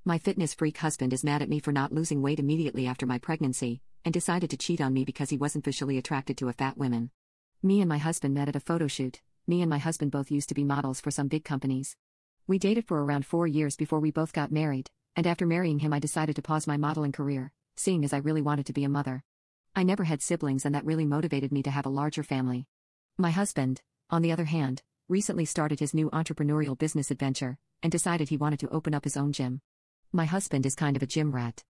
My fitness freak husband is mad at me for not losing weight immediately after my pregnancy, and decided to cheat on me because he wasn't visually attracted to a fat woman. Me and my husband met at a photo shoot. Me and my husband both used to be models for some big companies. We dated for around 4 years before we both got married, and after marrying him I decided to pause my modeling career, seeing as I really wanted to be a mother. I never had siblings and that really motivated me to have a larger family. My husband, on the other hand, recently started his new entrepreneurial business adventure, and decided he wanted to open up his own gym. My husband is kind of a gym rat.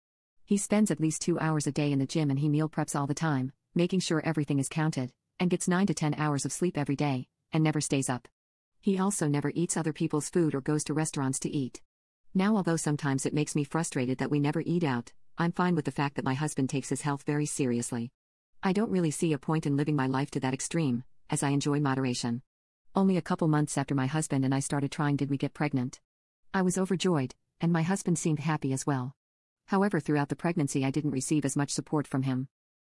He spends at least 2 hours a day in the gym and he meal preps all the time, making sure everything is counted, and gets 9 to 10 hours of sleep every day, and never stays up. He also never eats other people's food or goes to restaurants to eat. Now, although sometimes it makes me frustrated that we never eat out, I'm fine with the fact that my husband takes his health very seriously. I don't really see a point in living my life to that extreme, as I enjoy moderation. Only a couple months after my husband and I started trying did we get pregnant. I was overjoyed, and my husband seemed happy as well. However, throughout the pregnancy I didn't receive as much support from him.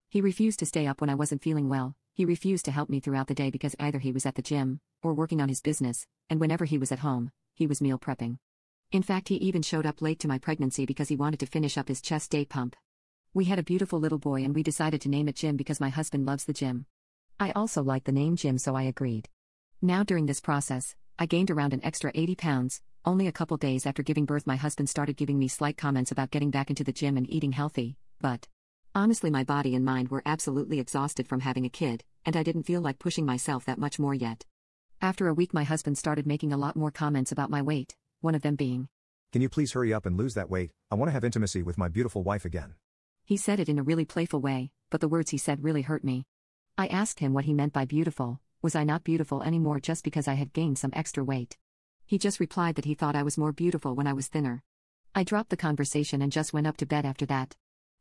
He refused to stay up when I wasn't feeling well, he refused to help me throughout the day because either he was at the gym, or working on his business, and whenever he was at home, he was meal prepping. In fact, he even showed up late to my pregnancy because he wanted to finish up his chest day pump. We had a beautiful little boy and we decided to name it Jim because my husband loves the gym. I also liked the name Jim, so I agreed. Now during this process, I gained around an extra 80 pounds. Only a couple days after giving birth my husband started giving me slight comments about getting back into the gym and eating healthy, but honestly my body and mind were absolutely exhausted from having a kid, and I didn't feel like pushing myself that much more yet. After a week my husband started making a lot more comments about my weight, one of them being, "Can you please hurry up and lose that weight? I want to have intimacy with my beautiful wife again." He said it in a really playful way, but the words he said really hurt me. I asked him what he meant by beautiful. Was I not beautiful anymore just because I had gained some extra weight? He just replied that he thought I was more beautiful when I was thinner. I dropped the conversation and just went up to bed after that.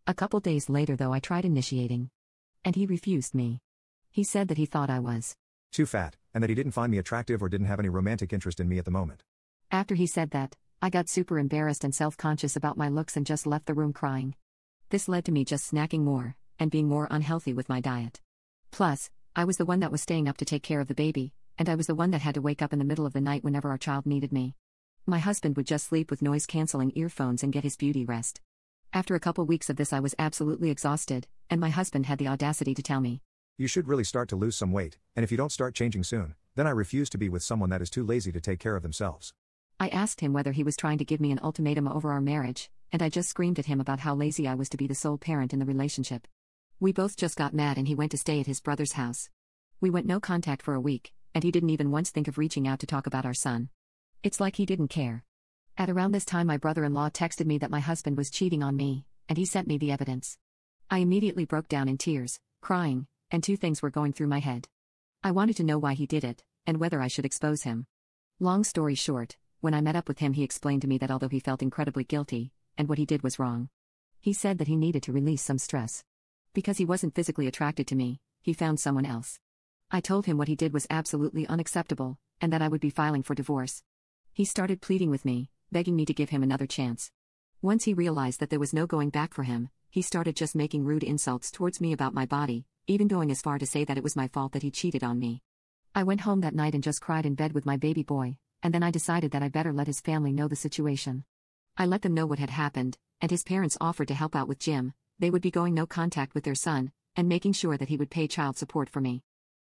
A couple days later though I tried initiating. And he refused me. He said that he thought I was too fat, and that he didn't find me attractive or didn't have any romantic interest in me at the moment. After he said that, I got super embarrassed and self-conscious about my looks and just left the room crying. This led to me just snacking more, and being more unhealthy with my diet. Plus, I was the one that was staying up to take care of the baby, and I was the one that had to wake up in the middle of the night whenever our child needed me. My husband would just sleep with noise-canceling earphones and get his beauty rest. After a couple weeks of this I was absolutely exhausted, and my husband had the audacity to tell me, "You should really start to lose some weight, and if you don't start changing soon, then I refuse to be with someone that is too lazy to take care of themselves." I asked him whether he was trying to give me an ultimatum over our marriage, and I just screamed at him about how lazy I was to be the sole parent in the relationship. We both just got mad and he went to stay at his brother's house. We went no contact for a week, and he didn't even once think of reaching out to talk about our son. It's like he didn't care. At around this time my brother-in-law texted me that my husband was cheating on me, and he sent me the evidence. I immediately broke down in tears, crying, and two things were going through my head. I wanted to know why he did it, and whether I should expose him. Long story short, when I met up with him he explained to me that although he felt incredibly guilty, and what he did was wrong, he said that he needed to release some stress. Because he wasn't physically attracted to me, he found someone else. I told him what he did was absolutely unacceptable, and that I would be filing for divorce. He started pleading with me, begging me to give him another chance. Once he realized that there was no going back for him, he started just making rude insults towards me about my body, even going as far to say that it was my fault that he cheated on me. I went home that night and just cried in bed with my baby boy, and then I decided that I better let his family know the situation. I let them know what had happened, and his parents offered to help out with Jim. They would be going no contact with their son, and making sure that he would pay child support for me.